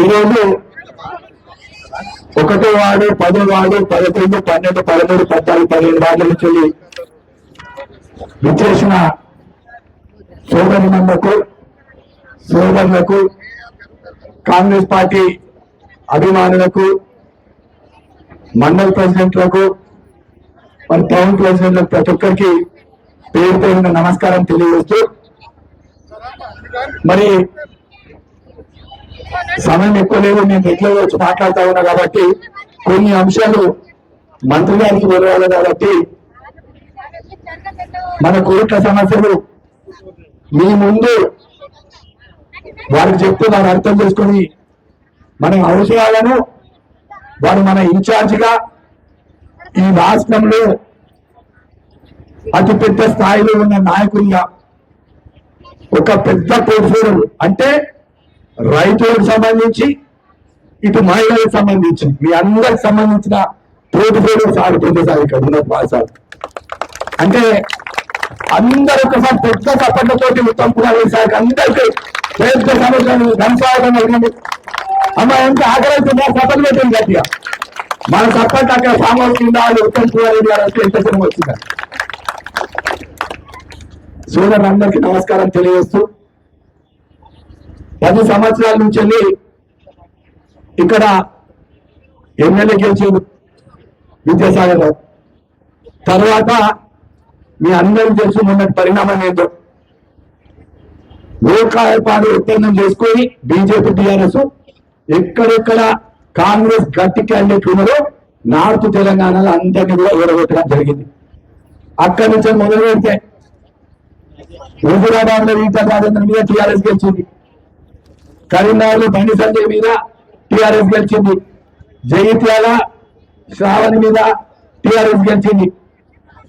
ఈరోజు 1వ వార్డు 10వ వార్డు 11 12 13 14 15 వార్డుల నుంచి విచ్చేసిన సోదరులకు కాంగ్రెస్ పార్టీ అభిమానులకు మండల ప్రెసిడెంట్లకు మరి టౌన్ ప్రెసిడెంట్లకు ప్రతి ఒక్కరికి పేరు పేరున నమస్కారం తెలియజేస్తూ మరి సమయం ఎక్కువ లేదు, నేను రెగ్యులర్ వచ్చి మాట్లాడుతూ ఉన్నా కాబట్టి కొన్ని అంశాలు మంత్రి గారికి వెళ్ళాలి కాబట్టి మన కోరిక సమస్యలు మీ ముందు వారికి చెప్తూ వారు అర్థం చేసుకుని మన అవసరాలను వారు మన ఇన్ఛార్జిగా ఈ రాష్ట్రంలో అతిపెద్ద స్థాయిలో ఉన్న నాయకులుగా ఒక పెద్ద పోర్ట్ఫోలియో అంటే రైతులకు సంబంధించి ఇటు మహిళలకు సంబంధించి మీ అందరికి సంబంధించిన పోర్ట్ఫోలియో సాగుతుంది సార్ ఇక్కడ ఉన్న భాష అంటే అందరూ ఒకసారి పెద్ద చప్పట్లతోటి ఉత్తమ్ కుమార్ సార్ అందరికీ పెద్ద సమస్యలు ఘనస్వాగతం అడిగింది. అమ్మ ఎంత ఆకలిస్తుందా చప్పట్లు పెట్టింది గట్టిగా మన చప్పట్లు అక్కడ సామర్థ్యం కింద ఉత్తమ్ కుమార్ రెడ్డి గారు వస్తే ఎంత సినిమా వచ్చింది. సోదరులందరికీ నమస్కారం తెలియజేస్తూ 10 సంవత్సరాల నుంచి వెళ్ళి ఇక్కడ ఎమ్మెల్యే గెలిచారు విద్యాసాగర్ రావు. తర్వాత మీ అందరికీ తెలుసు మొన్నటి పరిణామం ఏంటో లోకాయపాడు ఒప్పందం చేసుకొని బీజేపీ టీఆర్ఎస్ ఎక్కడెక్కడ కాంగ్రెస్ గట్టి క్యాండిడేట్ ఉన్నారో నార్త్ తెలంగాణలో అందరినీ కూడా ఓడగొట్టడం జరిగింది. అక్కడి నుంచి మొదలు పెడితే హైదరాబాద్ లో ఈటల రాజేంద్ర మీద టీఆర్ఎస్ గెలిచింది, కరీంనగర్ లో బండి సంజయ్ మీద టీఆర్ఎస్ గెలిచింది, జగిత్యాల శ్రావణి మీద టీఆర్ఎస్ గెలిచింది,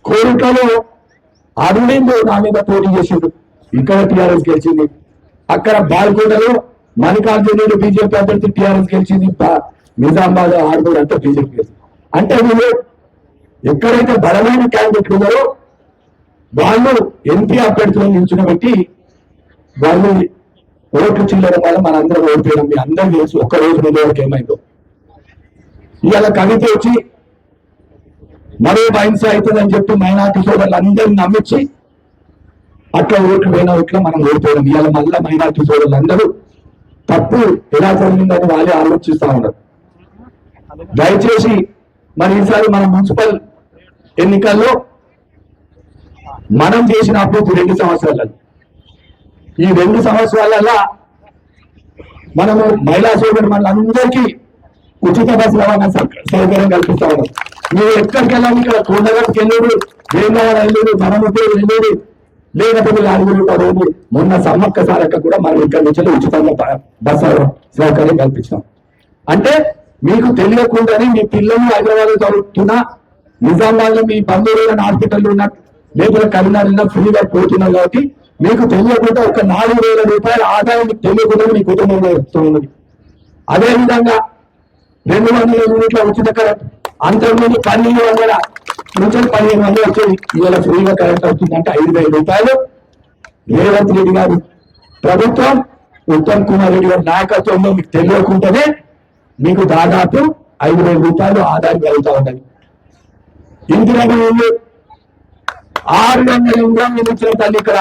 కోరికలో అరవింద్ నా మీద పోటీ చేసిండు, ఇక్కడ టీఆర్ఎస్ గెలిచింది, అక్కడ బాల్కొండలో మల్లికార్జునుడు బీజేపీ అభ్యర్థి టీఆర్ఎస్ గెలిచింది, నిజామాబాద్ ఆరుగురు అంతా బీజేపీ గెలిచింది. అంటే వీళ్ళు ఎక్కడైతే బలమైన క్యాండిడేట్లు ఉన్నారో వాళ్ళు ఎంపీ అభ్యర్థులను నిల్చునబెట్టి వాళ్ళు ఓట్లు చిల్లడం వల్ల మనందరం ఓడిపోయడం మీ అందరూ తెలుసు. ఒక్క రోజు ముందు వరకు ఏమైందో ఇవాళ కవిత వచ్చి మరో బైన్స్ అవుతుందని చెప్పి మైనార్టీ సోదరులు అందరినీ నమ్మించి అట్లా ఓట్లు పోయిన ఓట్ల మనం ఓడిపోయాం. ఇవాళ మళ్ళా మైనార్టీ సోదరులు అందరూ తప్పు ఎలా జరిగిందని వాళ్ళే ఆలోచిస్తా ఉన్నారు. దయచేసి మరి ఈసారి మన మున్సిపల్ ఎన్నికల్లో మనం చేసిన అభివృద్ధి 2 సంవత్సరాలలో ఈ 2 సంవత్సరాలలో మనము మహిళా సోదరు మనందరికీ ఉచిత బస్సు రవాణా సౌకర్యం కల్పిస్తా ఉన్నాం. మీరు ఎక్కడికి వెళ్ళాలి, ఇక్కడ కొండగట్టుకు వెళ్ళేది, వేమవాడ వెళ్ళేది, మనముపేరు వెళ్ళేది, లేకపోతే అడుగులు పడేది. మొన్న సమ్మక్క సారక్క కూడా మనం ఇక్కడ నుంచి ఉచితంగా బస్సు సౌకర్యం కల్పించాం. అంటే మీకు తెలియకుండానే మీ పిల్లలు హైదరాబాద్ చదువుతున్నా, నిజామాబాద్ లో మీ బంధువులు హాస్పిటల్ ఉన్న, లేకపోతే కరీంనగర్ ఫ్రీగా పోతున్నారు కాబట్టి మీకు తెలియకుండా ఒక 4,000 రూపాయల ఆదాయం మీకు తెలియకుండా మీ కుటుంబంలో వస్తున్నది. అదేవిధంగా 200 యూనిట్ల ఉచిత కరెంట్, అంతకుముందు 1,200 నుంచి 1,500 వచ్చేది, ఇవాళ ఫ్రీగా కరెంట్ అవుతుంది. అంటే 5,000 రూపాయలు రేవంత్ రెడ్డి గారు ప్రభుత్వం ఉత్తమ్ కుమార్ రెడ్డి గారి నాయకత్వంలో మీకు తెలియకుండానే మీకు దాదాపు 5,000 రూపాయలు ఆదాయం కలుగుతూ ఉన్నది. ఇందిరా 600 ఇంద్రం ఇచ్చిన తల్లి ఇక్కడ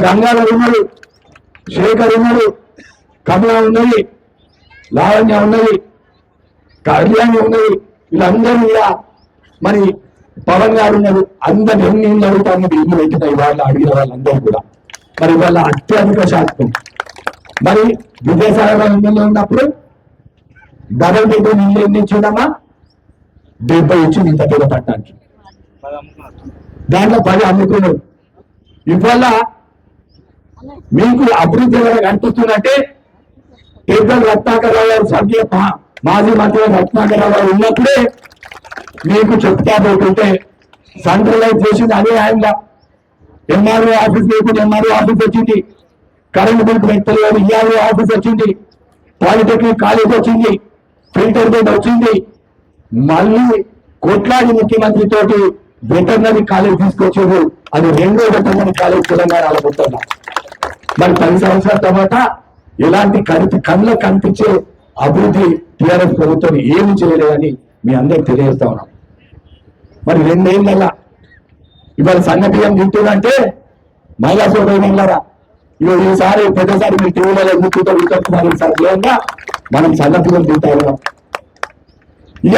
గంగాధర్ ఉన్నాడు, శేఖర్ ఉన్నాడు, కమల ఉన్నది, లావణ్య ఉన్నది, కళ్యాణి ఉన్నది, వీళ్ళందరూ ఇలా మరి పవన్ గారు ఉన్నారు. అందరు ఎన్ని ఇళ్ళు అడుగుతాము ఇల్లు పెట్టినాయి వాళ్ళు అడిగిన వాళ్ళందరూ కూడా. మరి వాళ్ళ అత్యధిక శాతం మరి విజయసాగర్ ఎమ్మెల్యే ఉన్నప్పుడు డబల్ బెడ్రూమ్ ఇల్లు ఎన్ని ఇచ్చిందమ్మా? 70 ఇచ్చింది ఇంత పేద పట్టణానికి. దాంట్లో 10 అమ్ముకున్నాడు. ఇవాళ మీకు అభివృద్ధి ఎవరైనా కనిపిస్తుందంటే పెద్దలు రత్నాకరరావు గారు, సభ్య మాజీ మంత్రి రత్నాకరరావు గారు ఉన్నప్పుడే మీకు చెప్తా పోతుంటే సెంట్రలైజ్ చేసింది అదే ఆయనలా. ఎంఆర్ఓ ఆఫీస్ లేకుండా ఎంఆర్ఓ ఆఫీస్ వచ్చింది, కరెంట్ బిల్ పెట్టలేదు ఈఆర్ఓ ఆఫీస్ వచ్చింది, పాలిటెక్నిక్ కాలేజ్ వచ్చింది, ఫిల్టర్ బోర్డ్ వచ్చింది, మళ్ళీ కోట్లాది ముఖ్యమంత్రి తోటి వెటర్నరీ కాలేజ్ తీసుకొచ్చారు. అది 2వ వెటర్నరీ కాలేజ్ తెలంగాణలో పుట్టిన. మరి 10 సంవత్సరాల తర్వాత ఎలాంటి కళ్ళకు కనిపించే అభివృద్ధి టీఆర్ఎస్ ప్రభుత్వం ఏమి చేయలేదని మీ అందరికి తెలియజేస్తా ఉన్నాం. మరి 2 ఏళ్ళ ఇవాళ సన్నబియ్యం తింటుందంటే మహిళా సోదరులారా, ఈసారి పెద్దసారి మీ టీవీలలో ఎందుకుంటే మనం సన్నబియ్యం తింటా ఉన్నాం.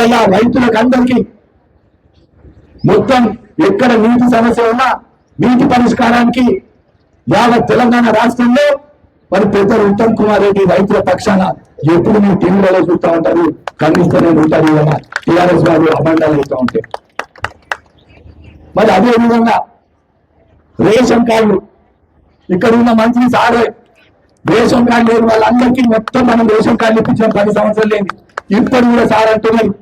ఇలా రైతులకు అందరికీ మొత్తం ఎక్కడ నీటి సమస్య ఉన్నా నీటి పరిష్కారానికి యావత్ తెలంగాణ రాష్ట్రంలో మరి పెద్దలు ఉత్తమ్ కుమార్ రెడ్డి రైతుల పక్షాన ఎప్పుడు మీరు టీవీలలో చూస్తూ ఉంటారు, ఖండిస్తూనే ఉంటారు. ఇలా టీఆర్ఎస్ వారు అబండాలు అవుతూ ఉంటాయి. మరి అదే విధంగా రేషన్ కార్డు ఇక్కడ ఉన్న మంత్రి సారే రేషన్ కార్డు లేని వాళ్ళందరికీ మొత్తం మనం రేషన్ కార్డు ఇప్పించాం 10 సంవత్సరాలు లేని. ఇప్పుడు కూడా సార్ అంటున్నారు,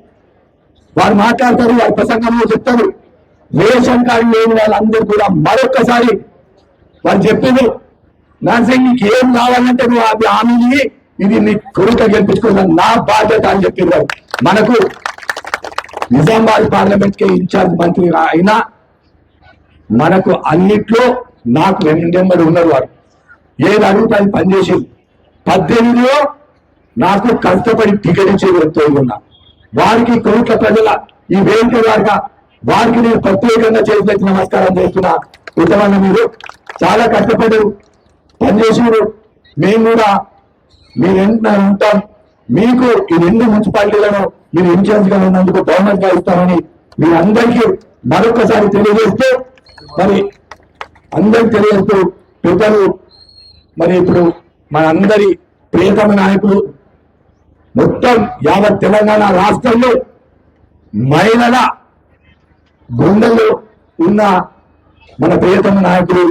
వారు మాట్లాడతారు, వారి ప్రసంగంలో చెప్తారు, రేషన్ కార్డు లేని వాళ్ళందరూ కూడా మరొక్కసారి వాళ్ళు చెప్పింది నర్సింగ్ నీకు ఏం కావాలంటే నువ్వు అది హామీని ఇది నీ కొడుక గెలిపించుకోవాలి నా బాధ్యత అని చెప్పారు. మనకు నిజామాబాద్ పార్లమెంట్ కి ఇన్ఛార్జ్ మంత్రి అయినా మనకు అన్నిట్లో నాకు 2 నెంబర్ ఉన్నారు. వారు ఏది అడుగుతా అని పనిచేసి 18లో నాకు కష్టపడి టికెట్ ఇచ్చే వ్యక్తులు ఉన్నా. వారికి కోట్ల ప్రజల ఈ వేదిక వారిగా వారికి నేను ప్రత్యేకంగా చేసి నమస్కారం చేస్తున్నా. ఉత్తమన్న మీరు చాలా కష్టపడి పనిచేసారు, మేము కూడా మీరు ఎంత ఉంటాం. మీకు ఈ 2 మున్సిపాలిటీలను మీరు ఇన్ఛార్జ్ గా ఉన్నందుకు బహుమతిగా ఇస్తామని మీరందరికీ మరొకసారి తెలియజేస్తూ మరి అందరికి తెలియజేస్తూ పెద్దలు మరి ఇప్పుడు మన అందరి ప్రియతమ నాయకులు మొత్తం యావత్ తెలంగాణ రాష్ట్రంలో మహిళల గుండెల్లో ఉన్న మన ప్రియతమ నాయకులు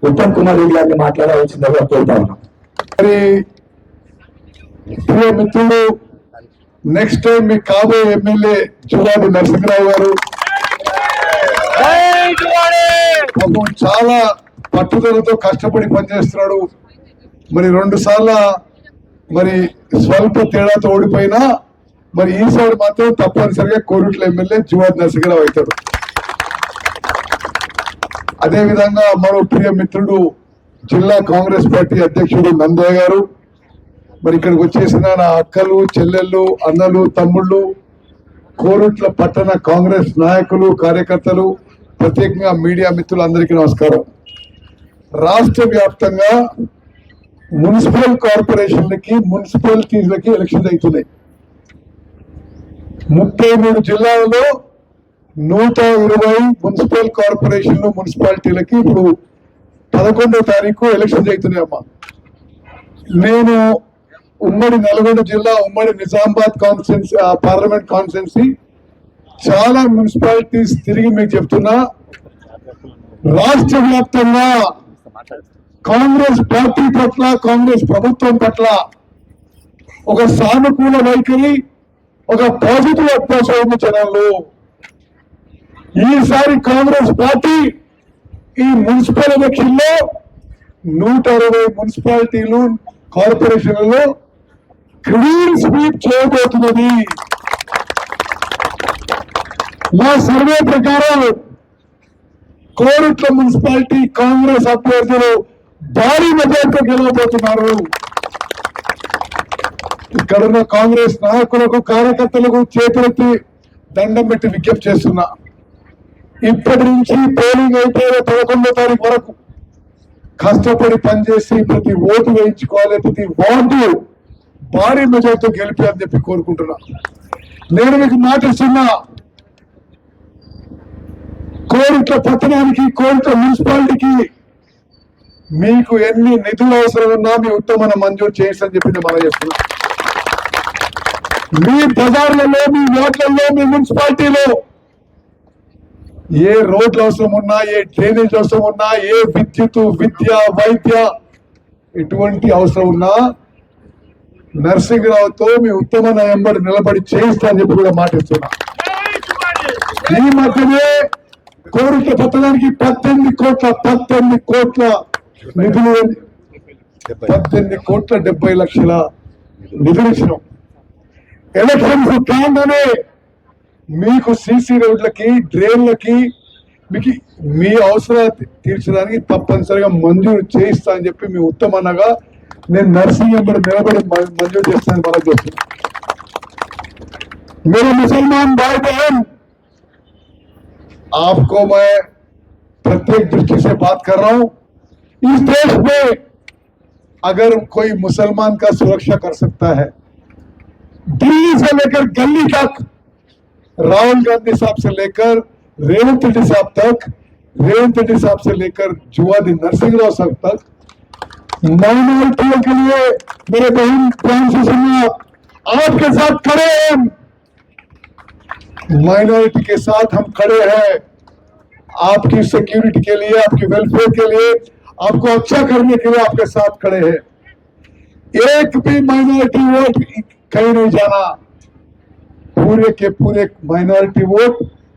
ఉత్తమ్ కుమార్ రెడ్డి గారిని మాట్లాడవలసిందిగా కోరుతా ఉన్నాం. మరి ప్రియ మిత్రులు, నెక్స్ట్ టైం మీకు కాబోయే ఎమ్మెల్యే జువాడి నరసింహరావు గారు చాలా పట్టుదలతో కష్టపడి పనిచేస్తున్నాడు. మరి 2 సార్లు మరి స్వల్ప తేడాతో ఓడిపోయినా మరి ఈసారి మాత్రం తప్పనిసరిగా కోరుట్ల ఎమ్మెల్యే జువాడి నరసింహరావు అవుతాడు. అదే విధంగా మరో ప్రియ మిత్రుడు జిల్లా కాంగ్రెస్ పార్టీ అధ్యక్షుడు నందయ్య గారు, మరి ఇక్కడికి వచ్చేసిన నా అక్కలు, చెల్లెళ్ళు, అన్నలు, తమ్ముళ్ళు, కోరుట్ల పట్టణ కాంగ్రెస్ నాయకులు, కార్యకర్తలు, ప్రత్యేకంగా మీడియా మిత్రులందరికీ నమస్కారం. రాష్ట్ర వ్యాప్తంగా మున్సిపల్ కార్పొరేషన్లకి, మున్సిపాలిటీలకి ఎలక్షన్ అవుతున్నాయి. 33 జిల్లాలలో 120 మున్సిపల్ కార్పొరేషన్లు, మున్సిపాలిటీలకి ఇప్పుడు 11వ తారీఖు ఎలక్షన్స్ అవుతున్నాయి అమ్మా. నేను ఉమ్మడి నల్గొండ జిల్లా, ఉమ్మడి నిజామాబాద్ కాన్స్టిట్యున్సీ, పార్లమెంట్ కాన్స్టిట్యున్సీ చాలా మున్సిపాలిటీస్ తిరిగి మీకు చెప్తున్నా, రాష్ట్ర వ్యాప్తంగా కాంగ్రెస్ పార్టీ పట్ల, కాంగ్రెస్ ప్రభుత్వం పట్ల ఒక సానుకూల వైఖరి, ఒక పాజిటివ్ అప్రోచ్ ఉంది జనాల్లో. ఈసారి కాంగ్రెస్ పార్టీ ఈ మున్సిపల్ ఎలక్షన్ లో 160 మున్సిపాలిటీలు, కార్పొరేషన్లలో క్లీన్ స్వీప్ చేయబోతున్నది. మా సర్వే ప్రకారం కోరుట్ల మున్సిపాలిటీ కాంగ్రెస్ అభ్యర్థులు భారీ మెజార్టీతో గెలవబోతున్నారు. ఇక్కడున్న కాంగ్రెస్ నాయకులకు, కార్యకర్తలకు చేతులెత్తి దండం పెట్టి విజ్ఞప్తి చేస్తున్నా, ఇప్పటి నుంచి పోలింగ్ అయిపోయే 11వ తారీఖు వరకు కష్టపడి పనిచేసి ప్రతి ఓటు వేయించుకోవాలి, ప్రతి వార్డు భారీ మెజార్టీతో గెలిపాలని చెప్పి కోరుకుంటున్నా. నేను మీకు మాటిస్తున్నా, కోరుట్ల పట్టణానికి, కోరుట్ల మున్సిపాలిటీకి మీకు ఎన్ని నిధులు అవసరం ఉన్నా మీ ఉత్తమన మంజూరు చేయించని చెప్పి మనం చేస్తున్నా. మీ బజార్లలో, మీ వార్డులలో, మీ మున్సిపాలిటీలో ఏ రోడ్లు అవసరం ఉన్నా, ఏ డ్రైనేజ్ అవసరం ఉన్నా, ఏ విద్యుత్, విద్య, వైద్య ఎటువంటి అవసరం ఉన్నా నరసింహరావుతో మీ ఉత్తమ ఎంబడి నిలబడి చేయిస్తా అని చెప్పి కూడా మాటిస్తున్నా. ఈ మధ్యనే కోరిక పట్టడానికి 18 కోట్ల నిధులు 18,70,00,000 నిధులు ఇచ్చినాం. ఎలక్షన్స్ కాగానే మీకు సీసీ రోడ్లకి డ్రైన్లకి మీకు మీ అవసరాలు తీర్చడానికి తప్పనిసరిగా మంజూరు చేయిస్తా అని చెప్పి మీ ఉత్తమన్నగా నేను నర్సింహంపడి నిలబడి మంజూరు చేస్తానని మనం చేస్తున్నాం. मेरे मुसलमान भाई बहन, आपको मैं प्रत्येक दृष्टि से बात कर रहा हूं. इस देश में अगर कोई मुसलमान का सुरक्षा कर सकता है, दिल्ली से लेकर गली तक, राहुल गांधी साहब से लेकर रेवंत रेड्डी साहब तक, रेवंत रेड्डी साहब से लेकर जुवादी नरसिंहराव साहब तक, माइनॉरिटियों के लिए मेरे बहन प्राण से सुनिए, आपके साथ खड़े हैं. माइनॉरिटी के साथ हम खड़े हैं. आपकी सिक्योरिटी के लिए, आपकी वेलफेयर के लिए, आपको अच्छा करने के लिए आपके साथ खड़े हैं. एक भी माइनॉरिटी वोट कहीं नहीं जाना. पूरे के पूरे माइनॉरिटी वोट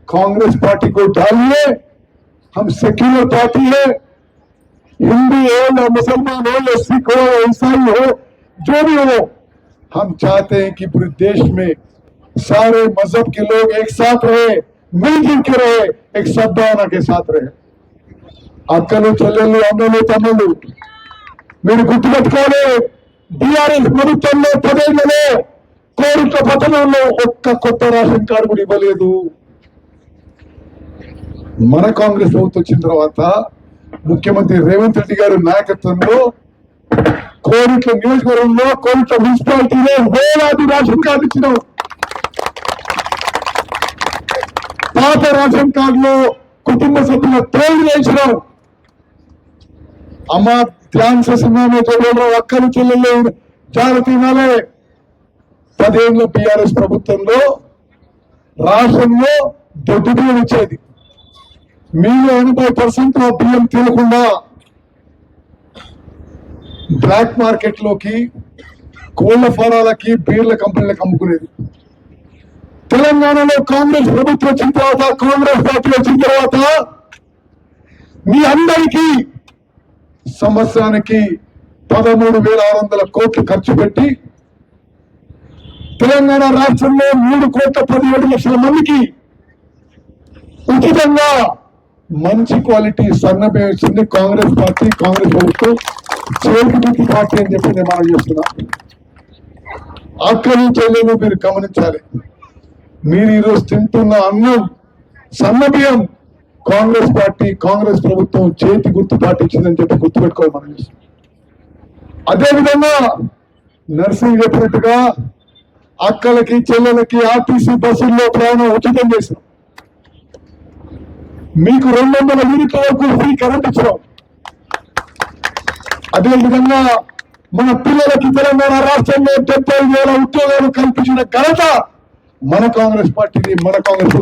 कांग्रेस पार्टी को डालिए. हम सेक्युलर पार्टी है. हिंदू हो या मुसलमान हो या सिख हो या ईसाई हो, जो भी हो, हम चाहते हैं कि पूरे देश में सारे मजहब के लोग एक साथ रहे, मिलजुल के रहे, एक सद्भावना के साथ रहे. అక్కలు చెల్లెళ్ళు అన్నలు తమ్ముళ్ళు, మీరు గుర్తుపెట్టుకోవాలి, బీఆర్ఎస్ ప్రభుత్వంలో 10 ఏళ్లలో కోరిక పట్టణంలో ఒక్క కొత్త రేషన్ కార్డు కూడా ఇవ్వలేదు. మన కాంగ్రెస్ ప్రభుత్వం వచ్చిన తర్వాత ముఖ్యమంత్రి రేవంత్ రెడ్డి గారి నాయకత్వంలో కోరిక నియోజకవర్గంలో కోరిక మున్సిపాలిటీలో వేలాది రేషన్ కార్డు ఇచ్చినాం. పాత రేషన్ కార్డులో కుటుంబ సభ్యుల పేరు వేసినాం. అమ్మ ధ్యాన్ से सुनना में जो बोल रहा हूं, అక్కలు చెల్లెళ్ళు జాగ్రత్త వినాలి. 10 ఏళ్ళ బీఆర్ఎస్ ప్రభుత్వంలో రాష్ట్రంలో దొడ్డు బియ్యం ఇచ్చేది. మీలో 80% ఆ బియ్యం తినకుండా బ్లాక్ మార్కెట్ లోకి, కోళ్ల ఫారాలకి, బీర్ల కంపెనీలకు అమ్ముకునేది. తెలంగాణలో కాంగ్రెస్ ప్రభుత్వం వచ్చిన తర్వాత, కాంగ్రెస్ పార్టీ వచ్చిన తర్వాత మీ అందరికీ సంవత్సరానికి 13,600 కోట్లు ఖర్చు పెట్టి తెలంగాణ రాష్ట్రంలో 3,17,00,000 మందికి ఉచితంగా మంచి క్వాలిటీ సన్న బియ్యం ఇచ్చింది కాంగ్రెస్ పార్టీ, కాంగ్రెస్ ప్రభుత్వం. చేతి పార్టీ అని చెప్పి నేను మనం చేస్తున్నా. అక్కడి చెల్లెలు మీరు గమనించాలి. మీరు ఈరోజు తింటున్న అన్నం సన్న బియ్యం కాంగ్రెస్ పార్టీ, కాంగ్రెస్ ప్రభుత్వం చేతి గుర్తు పార్టీ ఇచ్చిందని చెప్పి గుర్తుపెట్టుకోవాలి మనం. అదేవిధంగా నర్సింగ్ చెప్పినట్టుగా అక్కలకి చెల్లెలకి ఆర్టీసీ బస్సుల్లో ప్రయాణం ఉచితం చేసాం. మీకు 200 యూనిట్ల వరకు ఫ్రీ కరెంట్ ఇచ్చాం. అదేవిధంగా మన పిల్లలకి తెలంగాణ రాష్ట్రంలో 70,000 ఉద్యోగాలు కల్పించిన ఘనత మన కాంగ్రెస్ పార్టీని, మన కాంగ్రెస్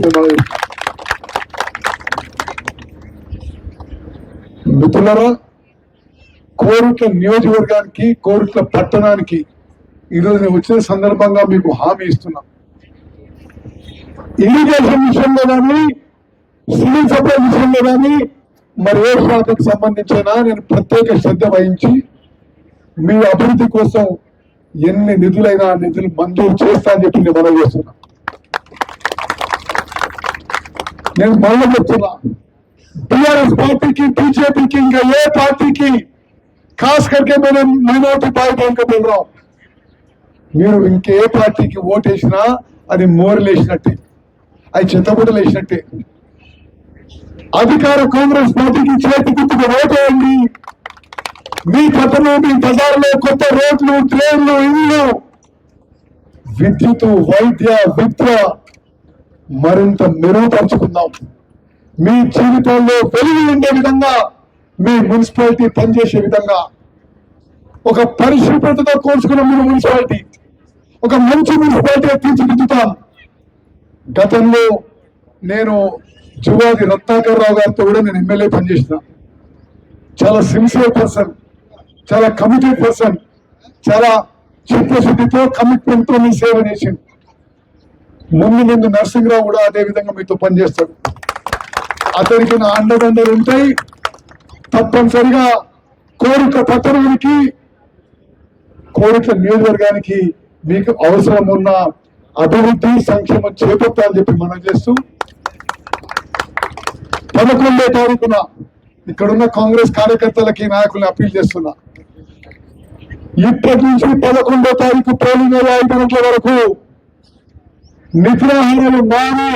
మిత్రులారా, కోరుట్ల నియోజకవర్గానికి, కోరుట్ల పట్టణానికి ఈరోజు నేను వచ్చిన సందర్భంగా మీకు హామీ ఇస్తున్నా. ఇరిగేషన్ విషయంలో కానీ, సివిల్ సప్లై విషయంలో కానీ, మరి ఏ శాఖకు సంబంధించినా నేను ప్రత్యేక శ్రద్ధ వహించి మీ అభివృద్ధి కోసం ఎన్ని నిధులైనా నిధులు మంజూరు చేస్తా అని చెప్పి నేను మనం చేస్తున్నా. నేను మళ్ళీ చెప్తున్నా, టీఆర్ఎస్ పార్టీకి, బీజేపీకి, ఇంకా ఏ పార్టీకి, खास करके मैंने మైనారిటీ పార్టీ ఇంకా బోల్రాం, మీరు ఇంకే పార్టీకి ఓటు వేసినా అది మోరలు వేసినట్టే, అది చెత్తబుట్టలు వేసినట్టే. అధికార కాంగ్రెస్ పార్టీకి చేతి గుర్తుకు ఓటు వేయండి. మీ పట్టణం, మీ బజార్లో కొత్త రోడ్లు, ట్రైన్లు, ఇల్లు, విద్యుత్, వైద్య, విద్య మరింత మెరుగుపరుచుకుందాం. మీ జీవితాల్లో వెలుగు ఉండే విధంగా, మీ మున్సిపాలిటీ పనిచేసే విధంగా ఒక పరిశుభ్రతతో కోర్చుకున్న మీరు మున్సిపాలిటీ, ఒక మంచి మున్సిపాలిటీ తీర్చిదిద్దుతాం. గతంలో నేను జువాది రత్నాకర్ రావు గారితో కూడా నేను ఎమ్మెల్యే పనిచేసిన. చాలా సిన్సియర్ పర్సన్, చాలా కమిటెడ్ పర్సన్, చాలా చిత్తశుద్ధితో, కమిట్మెంట్ తో మీ సేవ చేసింది. ముందు నరసింహరావు కూడా అదే విధంగా మీతో పనిచేస్తాడు. అతనికి నా అండదండలు ఉంటాయి. తప్పనిసరిగా కోరిక పట్టణానికి, కోరిక నియోజకవర్గానికి మీకు అవసరం ఉన్న అభివృద్ధి సంక్షేమం చేపట్టాలని చెప్పి మనం చేస్తూ 11వ తారీఖున ఇక్కడున్న కాంగ్రెస్ కార్యకర్తలకి నాయకుల్ని అప్పీల్ చేస్తున్నా. ఇప్పటి నుంచి 11వ తారీఖు పోలింగ్ 5 గంటల వరకు నిద్రాహారాలు మాని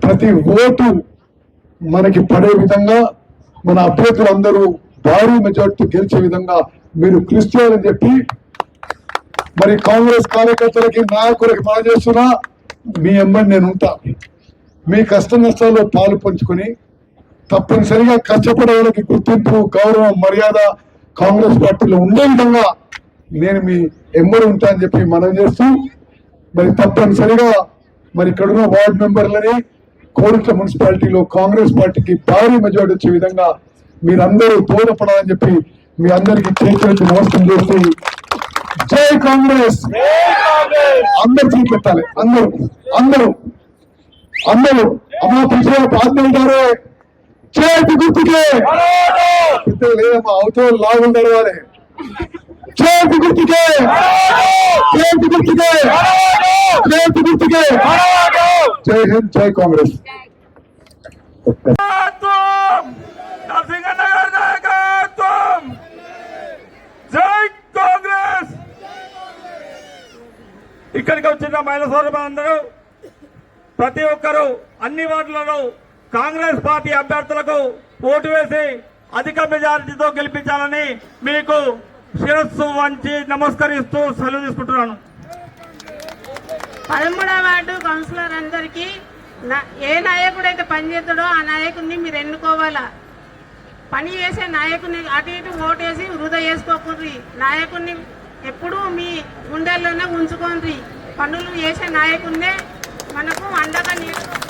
ప్రతి ఓటు మనకి పడే విధంగా, మన అభ్యర్థులందరూ భారీ మెజార్టీ గెలిచే విధంగా మీరు కృషి చేయాలని చెప్పి మరి కాంగ్రెస్ కార్యకర్తలకి నాయకులకి మనం చేస్తున్నా. మీ ఎమ్మడి నేను ఉంటా. మీ కష్ట నష్టాల్లో పాలు పంచుకొని తప్పనిసరిగా కష్టపడే వాళ్ళకి గుర్తింపు, గౌరవం, మర్యాద కాంగ్రెస్ పార్టీలో ఉండే విధంగా నేను మీ ఎమ్మడి ఉంటా అని చెప్పి మనం చేస్తూ మరి తప్పనిసరిగా మరి ఇక్కడున్న వార్డు మెంబర్లని కోరుట్ల మున్సిపాలిటీలో కాంగ్రెస్ పార్టీకి భారీ మెజార్టీ వచ్చే విధంగా మీరందరూ తోడ్పడాలని చెప్పి మీ అందరికీ చేతులెత్తి నమస్కారం చేస్తూ జై కాంగ్రెస్. అందరు చూపెట్టాలి. అందరూ అమ్మా పిలిచే పాల్గొంటారే చేతి గుర్తుకే లేదమ్మా అవతల లాగుంటారు వారే చేతి గుర్తుకే జై హింద్, జై కాంగ్రెస్. జై కాంగ్రెస్. ఇక్కడికి వచ్చిన మహిళా సోదరులందరూ ప్రతి ఒక్కరూ అన్ని వార్డులలో కాంగ్రెస్ పార్టీ అభ్యర్థులకు ఓటు వేసి అధిక మెజారిటీతో గెలిపించాలని మీకు శిరస్సు వంచి నమస్కరిస్తూ సెలవు తీసుకుంటున్నాను. 13వ వార్డు కౌన్సిలర్ అందరికీ ఏ నాయకుడైతే పనిచేస్తాడో ఆ నాయకుడిని మీరు ఎన్నుకోవాలా. పని చేసే నాయకుడిని అటు ఇటు ఓటేసి వృధా చేసుకోకుండ్రి. నాయకుడిని ఎప్పుడూ మీ గుండెల్లోనే ఉంచుకోండి. పనులు చేసే నాయకుడినే మనకు అండగా నిలుచుకోండి.